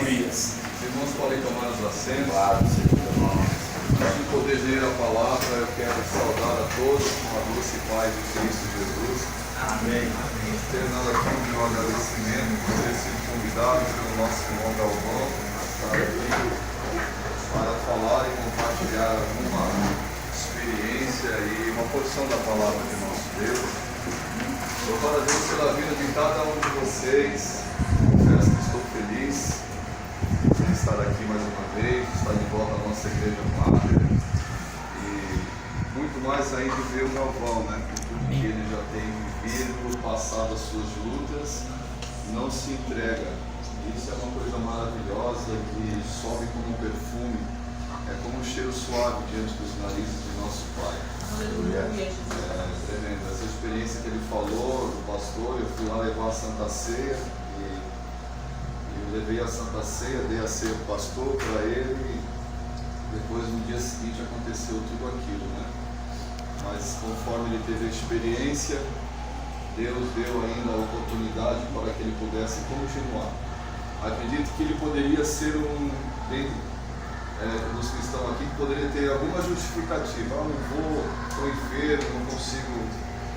Aleluias. Irmãos, podem tomar os assentos. Claro, Senhor, irmão. Antes de poder ler a palavra, eu quero saudar a todos com a doce paz de Cristo Jesus. Amém. Terminando aqui o meu agradecimento por ter sido convidado pelo nosso irmão Galvão a estar aqui para falar e compartilhar uma experiência e uma porção da palavra de nosso Deus. Louvado a Deus pela vida de cada um de vocês. Confesso que estou feliz de estar aqui mais uma vez, de estar de volta à nossa igreja mártir e muito mais ainda de ver o Galvão, né? Por tudo que ele já tem vivido, passado as suas lutas, não se entrega. Isso é uma coisa maravilhosa que sobe como um perfume, é como um cheiro suave diante dos narizes de nosso Pai. É tremendo. Essa experiência que ele falou do pastor, eu fui lá levar a Santa Ceia e eu levei a Santa Ceia, dei a ceia para o pastor, para ele, e depois no dia seguinte aconteceu tudo aquilo, né? Mas conforme ele teve a experiência, Deus deu ainda a oportunidade para que ele pudesse continuar. Acredito que ele poderia ser dos que estão aqui, que poderia ter alguma justificativa. Eu não vou, estou enfermo, não consigo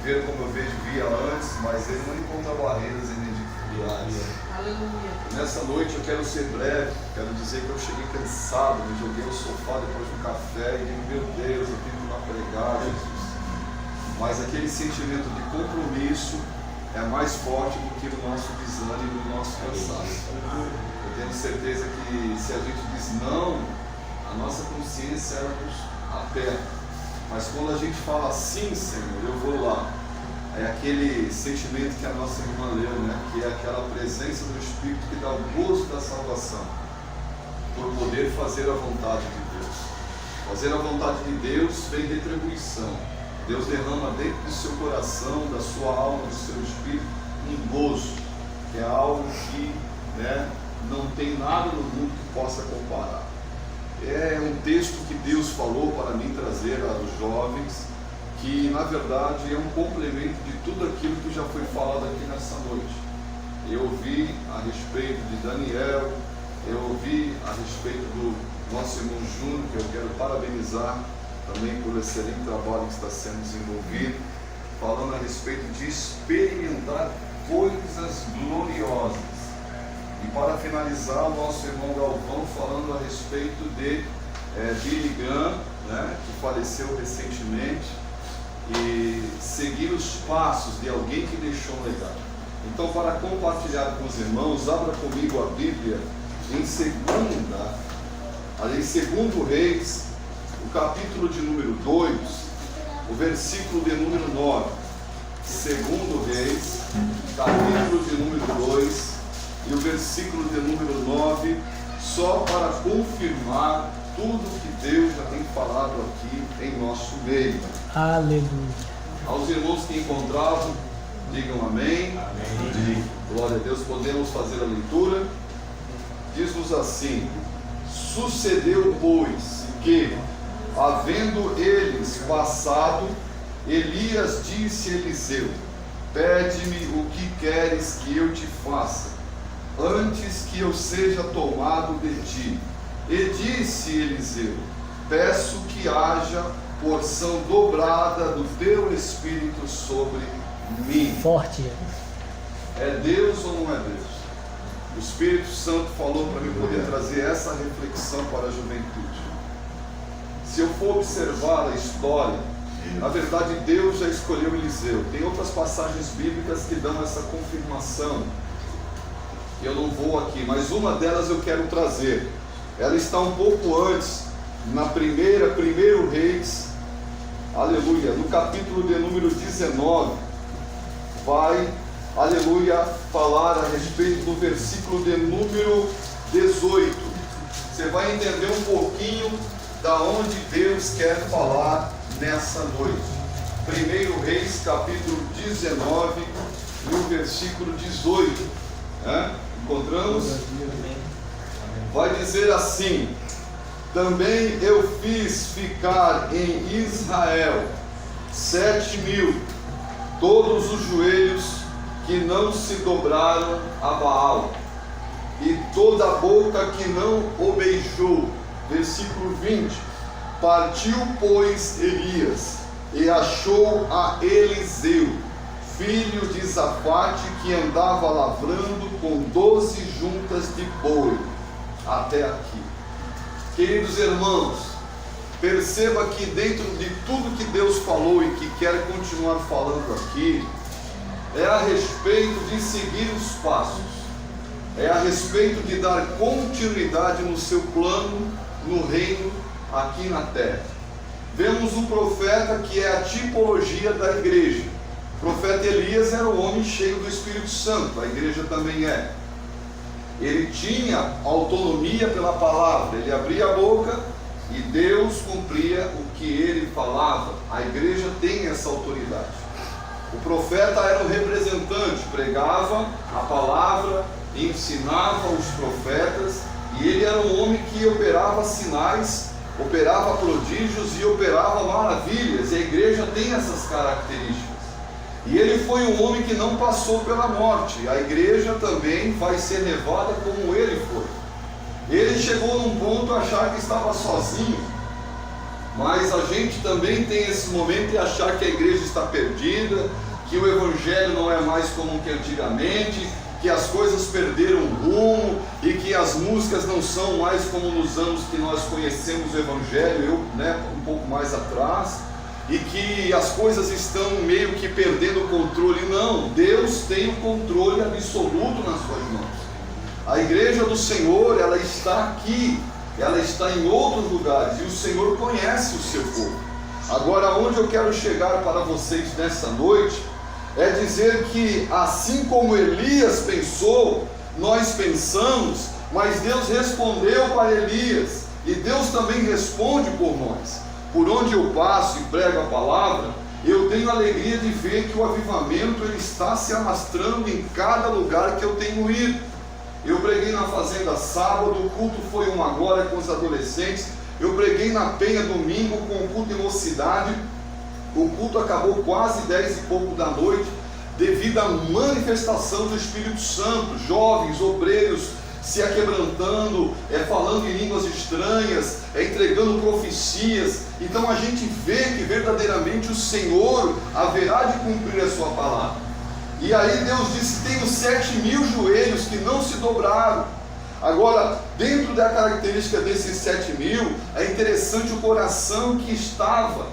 ver como eu via antes, mas ele não encontra barreiras em dificuldades. Aleluia. Nessa noite eu quero ser breve, quero dizer que eu cheguei cansado, me joguei no sofá depois do café e digo, meu Deus, eu tenho que ir lá pregar, Jesus. Mas aquele sentimento de compromisso é mais forte do que o nosso desânimo e o nosso cansaço. Eu tenho certeza que se a gente diz não, a nossa consciência ela nos aperta. Mas quando a gente fala sim, Senhor, eu vou lá, é aquele sentimento que a nossa irmã leu, né? Que é aquela presença do Espírito que dá o gozo da salvação, por poder fazer a vontade de Deus. Fazer a vontade de Deus vem retribuição. Deus derrama dentro do seu coração, da sua alma, do seu espírito, um gozo, que é algo que, né, não tem nada no mundo que possa comparar. É um texto que Deus falou para mim trazer aos jovens, que na verdade é um complemento de tudo aquilo que já foi falado aqui nessa noite. Eu ouvi a respeito de Daniel, eu ouvi a respeito do nosso irmão Júnior, que eu quero parabenizar também pelo excelente trabalho que está sendo desenvolvido, falando a respeito de experimentar coisas gloriosas. E para finalizar, o nosso irmão Galvão falando a respeito de Billy Graham, né, que faleceu recentemente, e seguir os passos de alguém que deixou um legado. Então, para compartilhar com os irmãos, abra comigo a Bíblia em 2 Reis, o capítulo de número 2, o versículo de número 9. 2 Reis, capítulo de número 2 e o versículo de número 9, só para confirmar tudo que Deus já tem falado aqui em nosso meio. Aleluia. Aos irmãos que encontravam, digam amém. Amém. Glória a Deus, podemos fazer a leitura. Diz-nos assim: sucedeu, pois, que, havendo eles passado, Elias disse a Eliseu: pede-me o que queres que eu te faça, antes que eu seja tomado de ti. E disse Eliseu: peço que haja porção dobrada do teu Espírito sobre mim. Forte. É Deus ou não é Deus? O Espírito Santo falou para mim poder trazer essa reflexão para a juventude. Se eu for observar a história, na verdade Deus já escolheu Eliseu. Tem outras passagens bíblicas que dão essa confirmação. Eu não vou aqui, mas uma delas eu quero trazer. Ela está um pouco antes, na primeiro Reis, aleluia, no capítulo de número 19, vai, aleluia, falar a respeito do versículo de número 18. Você vai entender um pouquinho da onde Deus quer falar nessa noite. 1 Reis, capítulo 19, e o versículo 18. Encontramos? Vai dizer assim: também eu fiz ficar em Israel 7.000, todos os joelhos que não se dobraram a Baal, e toda a boca que não o beijou. Versículo 20. Partiu, pois, Elias, e achou a Eliseu, filho de Safate, que andava lavrando com 12 juntas de boi. Até aqui. Queridos irmãos, perceba que dentro de tudo que Deus falou e que quer continuar falando aqui, é a respeito de seguir os passos, é a respeito de dar continuidade no seu plano, no reino, aqui na terra. Vemos um profeta que é a tipologia da igreja. O profeta Elias era um homem cheio do Espírito Santo, a igreja também é. Ele tinha autonomia pela palavra, ele abria a boca e Deus cumpria o que ele falava. A igreja tem essa autoridade. O profeta era um representante, pregava a palavra, ensinava os profetas, e ele era um homem que operava sinais, operava prodígios e operava maravilhas. E a igreja tem essas características. E ele foi um homem que não passou pela morte. A igreja também vai ser levada como ele foi. Ele chegou num ponto a achar que estava sozinho, mas a gente também tem esse momento de achar que a igreja está perdida, que o evangelho não é mais como que antigamente, que as coisas perderam rumo e que as músicas não são mais como nos anos que nós conhecemos o evangelho, um pouco mais atrás, e que as coisas estão meio que perdendo o controle. Não, Deus tem o controle absoluto nas suas mãos. A igreja do Senhor, ela está aqui, ela está em outros lugares, e o Senhor conhece o seu povo. Agora, onde eu quero chegar para vocês nessa noite, é dizer que assim como Elias pensou, nós pensamos, mas Deus respondeu para Elias, e Deus também responde por nós. Por onde eu passo e prego a palavra, eu tenho a alegria de ver que o avivamento ele está se alastrando em cada lugar que eu tenho ido. Eu preguei na fazenda sábado, o culto foi uma glória com os adolescentes. Eu preguei na Penha domingo com o culto de mocidade. O culto acabou quase 10 e pouco da noite, devido à manifestação do Espírito Santo, jovens, obreiros, se aquebrantando, falando em línguas estranhas, entregando profecias. Então a gente vê que verdadeiramente o Senhor haverá de cumprir a sua palavra. E aí Deus disse: tenho 7.000 joelhos que não se dobraram. Agora, dentro da característica desses 7.000, é interessante o coração que estava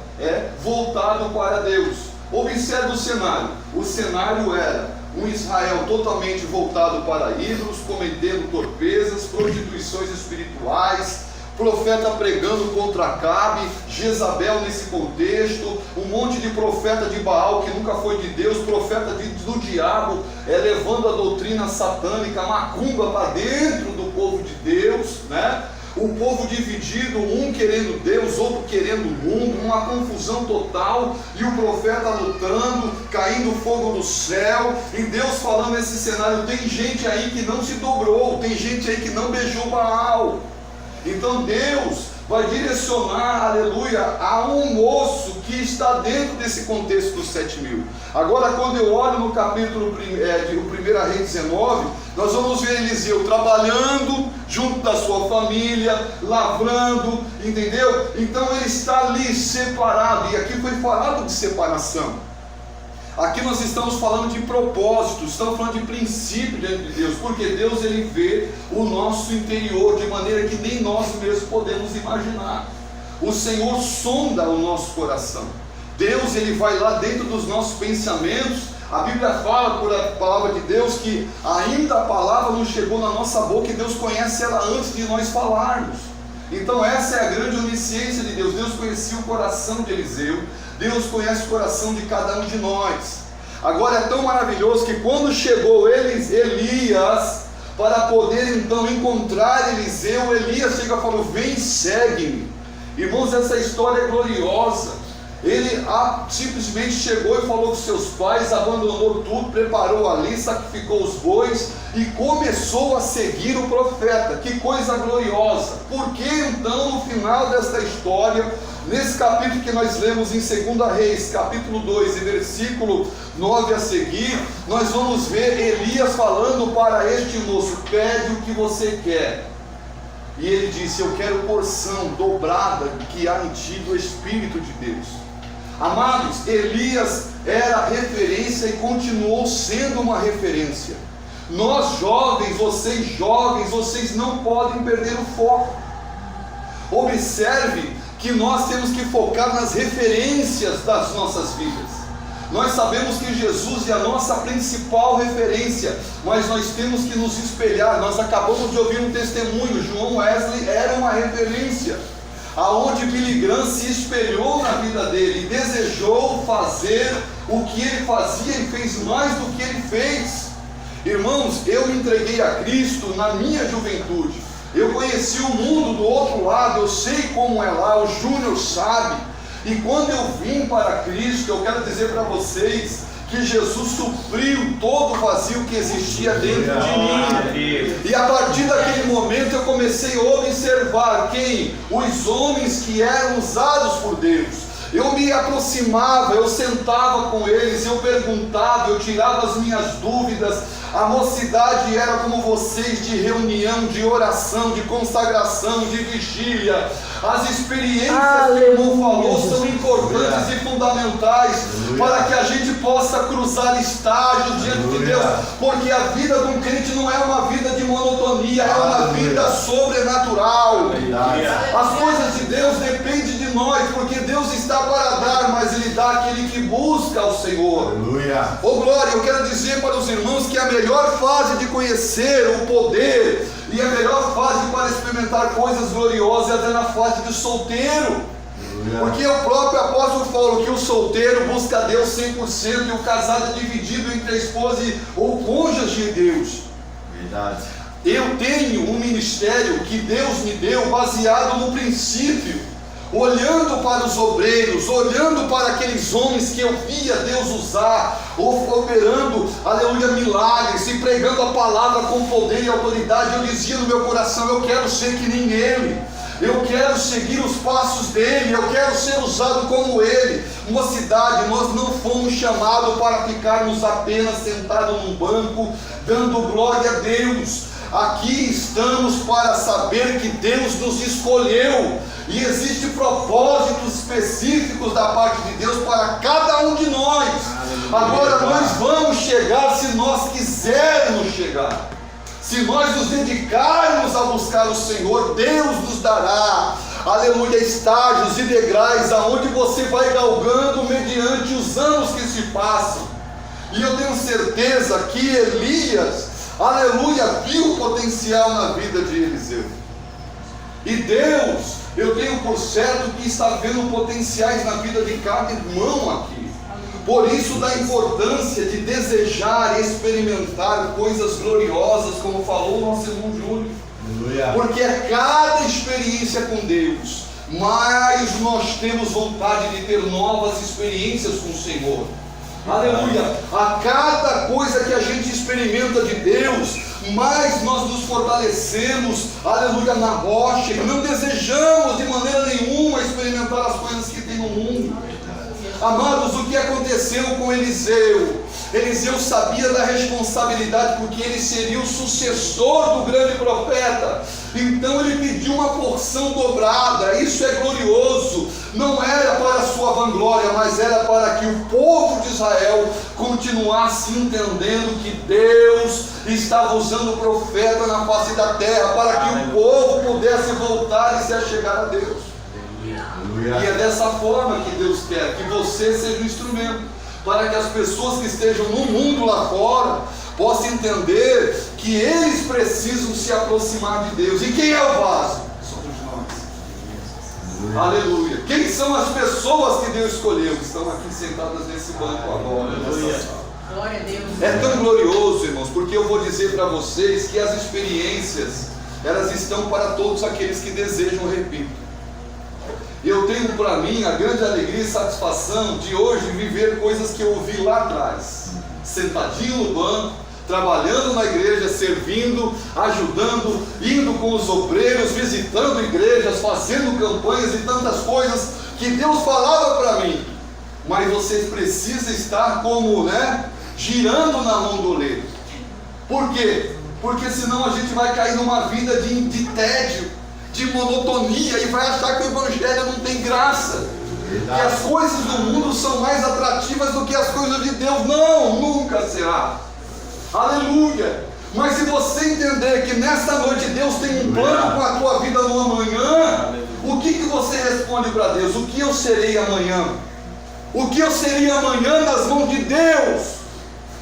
voltado para Deus. Observe o cenário. O cenário era um Israel totalmente voltado para ídolos, cometendo torpezas, prostituições espirituais, profeta pregando contra Acabe, Jezabel nesse contexto, um monte de profeta de Baal que nunca foi de Deus, profeta do diabo, levando a doutrina satânica, macumba para dentro do povo de Deus, né? O povo dividido, um querendo Deus, outro querendo o mundo, uma confusão total, e o profeta lutando, caindo fogo do céu, e Deus falando nesse cenário: tem gente aí que não se dobrou, tem gente aí que não beijou Baal. Então Deus vai direcionar, aleluia, a um moço que está dentro desse contexto dos 7.000. Agora, quando eu olho no capítulo de 1 Reis 19, nós vamos ver Eliseu trabalhando junto da sua família, lavrando, entendeu? Então ele está ali separado, e aqui foi falado de separação. Aqui nós estamos falando de propósito, estamos falando de princípio diante de Deus, porque Deus ele vê o nosso interior de maneira que nem nós mesmos podemos imaginar. O Senhor sonda o nosso coração. Deus ele vai lá dentro dos nossos pensamentos. A Bíblia fala por a palavra de Deus que ainda a palavra não chegou na nossa boca e Deus conhece ela antes de nós falarmos. Então essa é a grande onisciência de Deus. Deus conhecia o coração de Eliseu, Deus conhece o coração de cada um de nós. Agora é tão maravilhoso que quando chegou Elias para poder então encontrar Eliseu, Elias chega e falou: vem, segue-me. Irmãos, essa história é gloriosa. Ele simplesmente chegou e falou com seus pais, abandonou tudo, preparou ali, sacrificou os bois e começou a seguir o profeta. Que coisa gloriosa! Por que então no final desta história, nesse capítulo que nós lemos em 2 Reis, capítulo 2 e versículo 9 a seguir, nós vamos ver Elias falando para este moço: pede o que você quer. E ele disse: eu quero porção dobrada que há em ti do Espírito de Deus. Amados, Elias era referência e continuou sendo uma referência. Nós jovens, vocês não podem perder o foco. Observe que nós temos que focar nas referências das nossas vidas. Nós sabemos que Jesus é a nossa principal referência, mas nós temos que nos espelhar. Nós acabamos de ouvir um testemunho. João Wesley era uma referência, aonde Billy Graham se espelhou na vida dele e desejou fazer o que ele fazia e fez mais do que ele fez. Irmãos, eu me entreguei a Cristo na minha juventude. Eu conheci o mundo do outro lado, eu sei como é lá, o Júnior sabe. E quando eu vim para Cristo, eu quero dizer para vocês que Jesus supriu todo o vazio que existia dentro de mim. E a partir daquele momento eu comecei a observar quem? Os homens que eram usados por Deus. Eu me aproximava, eu sentava com eles, eu perguntava, eu tirava as minhas dúvidas. A mocidade era como vocês, de reunião, de oração, de consagração, de vigília. As experiências que o irmão falou são importantes e fundamentais para que a gente possa cruzar estágios diante de Deus, porque a vida de um crente não é uma vida de monotonia, é uma vida sobrenatural. As coisas de Deus dependem de nós, porque Deus está para dar, mas Ele dá àquele que busca ao Senhor. Oh glória, eu quero dizer para os irmãos que a melhor fase de conhecer o poder e a melhor fase para experimentar coisas gloriosas é na fase de solteiro. Porque o próprio apóstolo falou que o solteiro busca Deus 100% e o casado é dividido entre a esposa ou o cônjuge de Deus. Verdade. Eu tenho um ministério que Deus me deu baseado no princípio, olhando para os obreiros, olhando para aqueles homens que eu via Deus usar, operando, aleluia, milagres e pregando a palavra com poder e autoridade. Eu dizia no meu coração: eu quero ser que nem ele, eu quero seguir os passos dele, eu quero ser usado como ele. Mocidade, nós não fomos chamados para ficarmos apenas sentados num banco dando glória a Deus. Aqui estamos para saber que Deus nos escolheu e existem propósitos específicos da parte de Deus para cada um de nós. Agora nós vamos chegar se nós quisermos chegar. Se nós nos dedicarmos a buscar o Senhor, Deus nos dará, aleluia, estágios e degraus aonde você vai galgando mediante os anos que se passam. E eu tenho certeza que Elias, aleluia, viu o potencial na vida de Eliseu. E Deus, eu tenho por certo que está vendo potenciais na vida de cada irmão aqui. Por isso da importância de desejar experimentar coisas gloriosas, como falou o nosso irmão Júnior. Porque a cada experiência com Deus, mais nós temos vontade de ter novas experiências com o Senhor. Aleluia, a cada coisa que a gente experimenta de Deus, mais nós nos fortalecemos, aleluia, na rocha, e não desejamos de maneira nenhuma experimentar as coisas que tem no mundo. Amados, o que aconteceu com Eliseu? Eliseu sabia da responsabilidade, porque ele seria o sucessor do grande profeta. Então ele pediu uma porção dobrada. Isso é glorioso. Não era para a sua vanglória, mas era para que o povo de Israel continuasse entendendo que Deus estava usando o profeta na face da terra, para que o povo pudesse voltar e se achegar a Deus. E é dessa forma que Deus quer que você seja um instrumento, para que as pessoas que estejam no mundo lá fora possam entender que eles precisam se aproximar de Deus. E quem é o vaso? Somos nós. Aleluia. Quem são as pessoas que Deus escolheu? Estão aqui sentadas nesse banco agora, nessa sala. Glória a Deus. É tão glorioso, irmãos, porque eu vou dizer para vocês que as experiências, elas estão para todos aqueles que desejam, repito. eu tenho para mim a grande alegria e satisfação de hoje viver coisas que eu ouvi lá atrás, sentadinho no banco, trabalhando na igreja, servindo, ajudando, indo com os obreiros, visitando igrejas, fazendo campanhas e tantas coisas que Deus falava para mim. Mas você precisa estar como, girando na mão do oleiro. Por quê? Porque senão a gente vai cair numa vida de tédio, de monotonia, e vai achar que o evangelho não tem graça. Que as coisas do mundo são mais atrativas do que as coisas de Deus. Não, nunca será. Aleluia. Mas se você entender que nesta noite Deus tem um plano com a tua vida no amanhã, o que você responde para Deus? O que eu serei amanhã? O que eu serei amanhã nas mãos de Deus?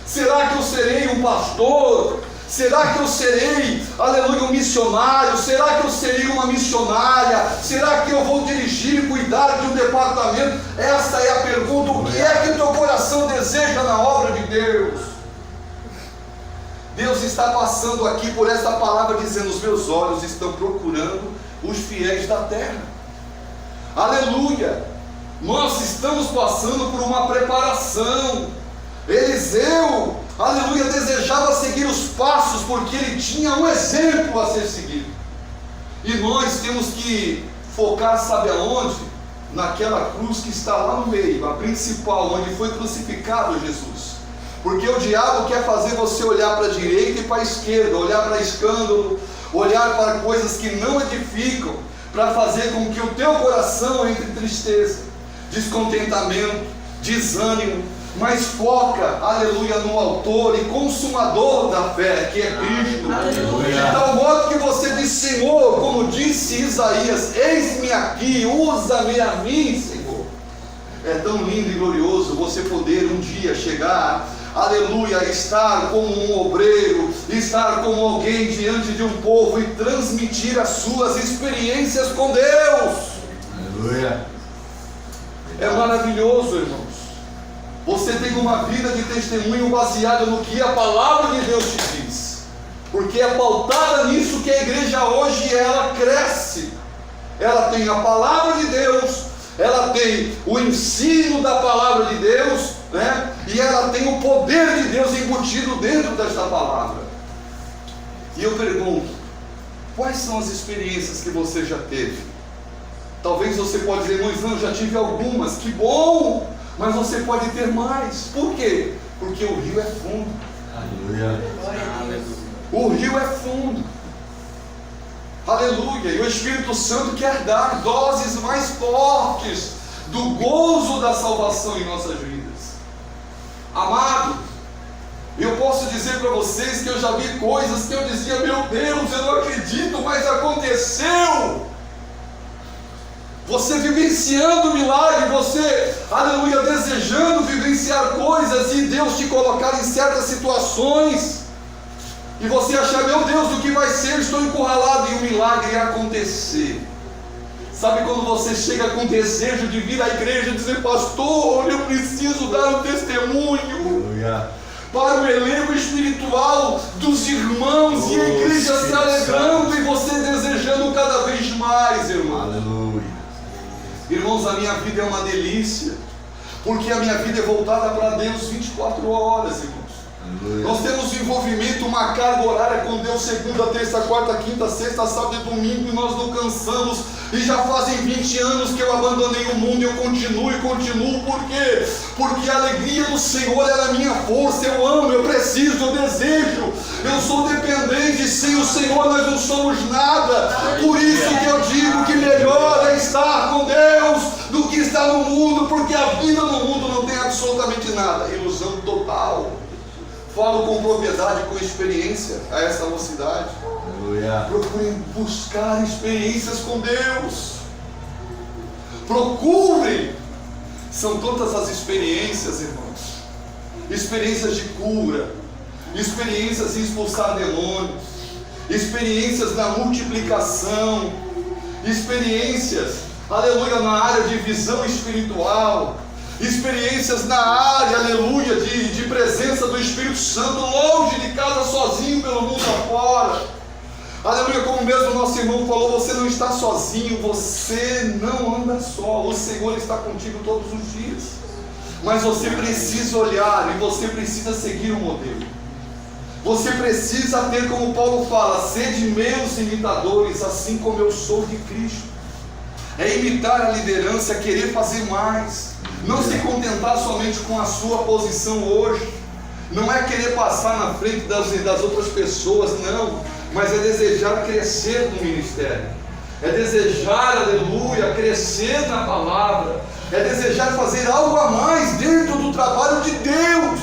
Será que eu serei um pastor? Será que eu serei, aleluia, um missionário? Será que eu serei uma missionária? Será que eu vou dirigir e cuidar de um departamento? Essa é a pergunta. O que é que o teu coração deseja na obra de Deus? Deus está passando aqui por esta palavra dizendo: os meus olhos estão procurando os fiéis da terra. Aleluia. Nós estamos passando por uma preparação. Eliseu, aleluia, desejava seguir os passos porque ele tinha um exemplo a ser seguido. E nós temos que focar, sabe aonde? Naquela cruz que está lá no meio, a principal, onde foi crucificado Jesus. Porque o diabo quer fazer você olhar para a direita e para a esquerda, olhar para escândalo, olhar para coisas que não edificam, para fazer com que o teu coração entre em tristeza, descontentamento, desânimo. Mas foca, aleluia, no autor e consumador da fé, que é Cristo. De tal modo que você diz: Senhor, como disse Isaías, eis-me aqui, usa-me a mim, Senhor. É tão lindo e glorioso você poder um dia chegar, aleluia, estar como um obreiro, estar como alguém diante de um povo e transmitir as suas experiências com Deus. Aleluia. É maravilhoso, irmãos. Você tem uma vida de testemunho baseada no que a palavra de Deus te diz, porque é pautada nisso que a igreja hoje ela cresce. Ela tem a palavra de Deus, ela tem o ensino da palavra de Deus, e ela tem o poder de Deus embutido dentro desta palavra. E eu pergunto: quais são as experiências que você já teve? Talvez você pode dizer: mas não, já tive algumas. Que bom! Mas você pode ter mais. Por quê? Porque o rio é fundo. Aleluia. O rio é fundo. Aleluia. E o Espírito Santo quer dar doses mais fortes do gozo da salvação em nossas vidas. Amado, eu posso dizer para vocês que eu já vi coisas que eu dizia: meu Deus, eu não acredito, mas aconteceu. Você vivenciando o milagre, você, aleluia, desejando vivenciar coisas e Deus te colocar em certas situações, e você achar: meu Deus, o que vai ser? Estou encurralado, e o milagre ia acontecer. Sabe quando você chega com desejo de vir à igreja e dizer: pastor, eu preciso dar um testemunho. Aleluia. Para o elenco espiritual dos irmãos, e a igreja se alegrando e você desejando cada vez mais, irmão. Aleluia. Irmãos, a minha vida é uma delícia, porque a minha vida é voltada para Deus 24 horas, irmãos. Aleluia. Nós temos envolvimento, uma carga horária com Deus, segunda, terça, quarta, quinta, sexta, sábado e domingo, e nós não cansamos. E já fazem 20 anos que eu abandonei o mundo e eu continuo e continuo. Por quê? Porque a alegria do Senhor era a minha força. Eu amo, eu preciso, eu desejo. Eu sou dependente. Sem o Senhor nós não somos nada. Por isso que eu digo que melhor é estar com Deus do que estar no mundo, porque a vida no mundo não tem absolutamente nada. Ilusão total. Falo com propriedade, com experiência a essa mocidade. Aleluia. Procurem buscar experiências com Deus. Procurem. São tantas as experiências, irmãos. Experiências de cura, experiências em expulsar demônios, experiências na multiplicação, experiências, aleluia, na área de visão espiritual, experiências na área, aleluia, de presença do Espírito Santo, longe de casa, sozinho pelo mundo afora. Aleluia, como mesmo nosso irmão falou, você não está sozinho, você não anda só, o Senhor está contigo todos os dias. Mas você precisa olhar e você precisa seguir o modelo. Você precisa ter, como Paulo fala, sede meus imitadores, assim como eu sou de Cristo. É imitar a liderança, é querer fazer mais, não se contentar somente com a sua posição hoje, não é querer passar na frente das outras pessoas, não, mas é desejar crescer no ministério, é desejar, aleluia, crescer na palavra, é desejar fazer algo a mais dentro do trabalho de Deus.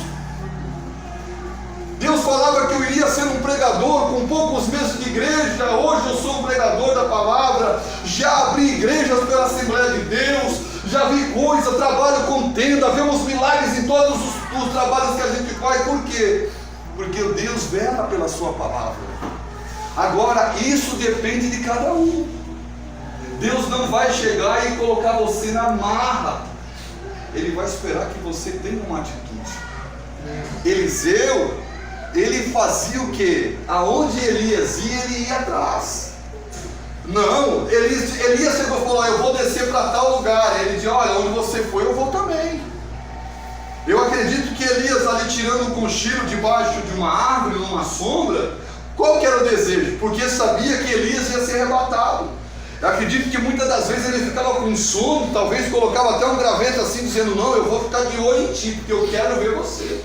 Deus falava que eu iria ser um pregador com poucos meses de igreja. Hoje eu sou um pregador da palavra, já abri igrejas pela Assembleia de Deus, já vi coisa, trabalho com tenda, vemos milagres em todos os trabalhos que a gente faz. Por quê? Porque Deus vela pela sua palavra. Agora isso depende de cada um. Deus não vai chegar e colocar você na marra, Ele vai esperar que você tenha uma atitude. Eliseu, ele fazia o que? Aonde Elias ia, ele ia atrás. Não, Elias chegou e falou: eu vou descer para tal lugar. Ele disse: olha, onde você foi, eu vou também. Eu acredito que Elias ali tirando um cochilo debaixo de uma árvore, numa sombra, qual que era o desejo? Porque sabia que Elias ia ser arrebatado. Eu acredito que muitas das vezes ele ficava com sono, talvez colocava até um graveto assim, dizendo: não, eu vou ficar de olho em ti, porque eu quero ver você.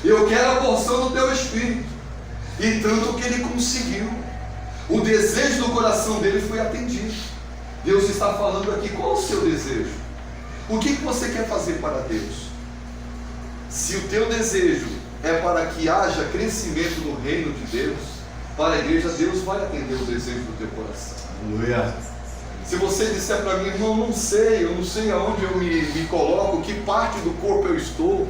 Eu quero a porção do teu espírito. E tanto que ele conseguiu. O desejo do coração dele foi atendido. Deus está falando aqui: qual o seu desejo? O que você quer fazer para Deus? Se o teu desejo é para que haja crescimento no reino de Deus, para a igreja, Deus vai atender o desejo do teu coração. Aleluia. Se você disser para mim: irmão, eu não sei aonde eu me coloco, que parte do corpo eu estou,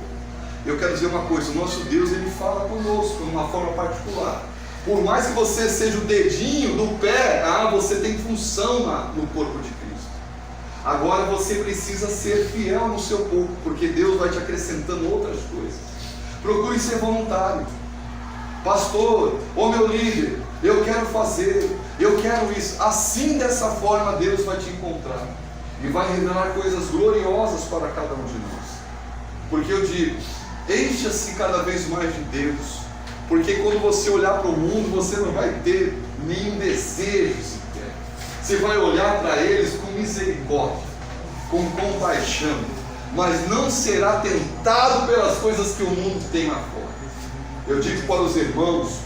eu quero dizer uma coisa: o nosso Deus, Ele fala conosco de uma forma particular. Por mais que você seja o dedinho do pé, você tem função no corpo de Cristo. Agora você precisa ser fiel no seu corpo, porque Deus vai te acrescentando outras coisas. Procure ser voluntário. Pastor, ô meu líder, eu quero fazer, eu quero isso. Assim, dessa forma, Deus vai te encontrar e vai revelar coisas gloriosas para cada um de nós. Porque eu digo: encha-se cada vez mais de Deus, porque quando você olhar para o mundo, você não vai ter nenhum desejo sequer. Você vai olhar para eles com misericórdia, com compaixão, mas não será tentado pelas coisas que o mundo tem lá fora. Eu digo para os irmãos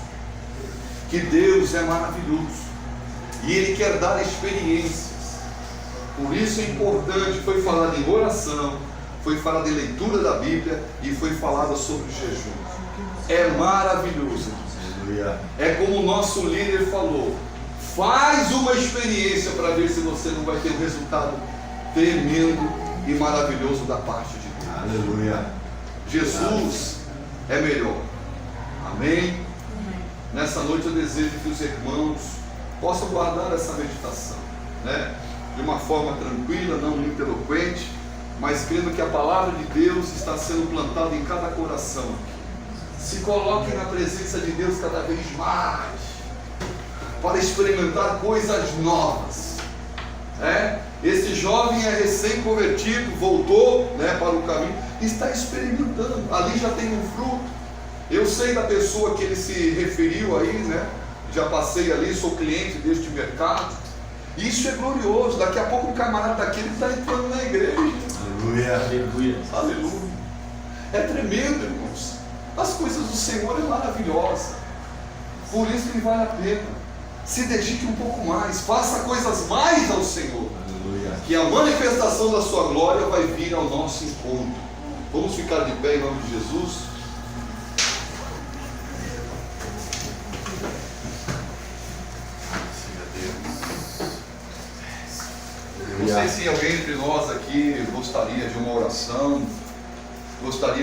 que Deus é maravilhoso e Ele quer dar experiências. Por isso é importante, foi falado em oração, foi falado em leitura da Bíblia e foi falado sobre jejum. É maravilhoso. É como o nosso líder falou: faz uma experiência para ver se você não vai ter um resultado tremendo e maravilhoso da parte de Deus. Aleluia. Jesus é melhor. Amém? Nessa noite eu desejo que os irmãos possam guardar essa meditação, né? De uma forma tranquila, não muito eloquente, mas crendo que a palavra de Deus está sendo plantada em cada coração. Se coloque na presença de Deus cada vez mais, para experimentar coisas novas. Esse jovem é recém-convertido, voltou, para o caminho, está experimentando. Ali já tem um fruto. Eu sei da pessoa que ele se referiu aí, já passei ali, sou cliente deste mercado. Isso é glorioso. Daqui a pouco um camarada daquele está entrando na igreja. Aleluia. Aleluia. Aleluia. É tremendo, irmãos. As coisas do Senhor é maravilhosa. Por isso que vale a pena. Se dedique um pouco mais. Faça coisas mais ao Senhor. Aleluia. Que a manifestação da sua glória vai vir ao nosso encontro. Vamos ficar de pé em nome de Jesus. Não sei se alguém entre nós aqui gostaria de uma oração, gostaria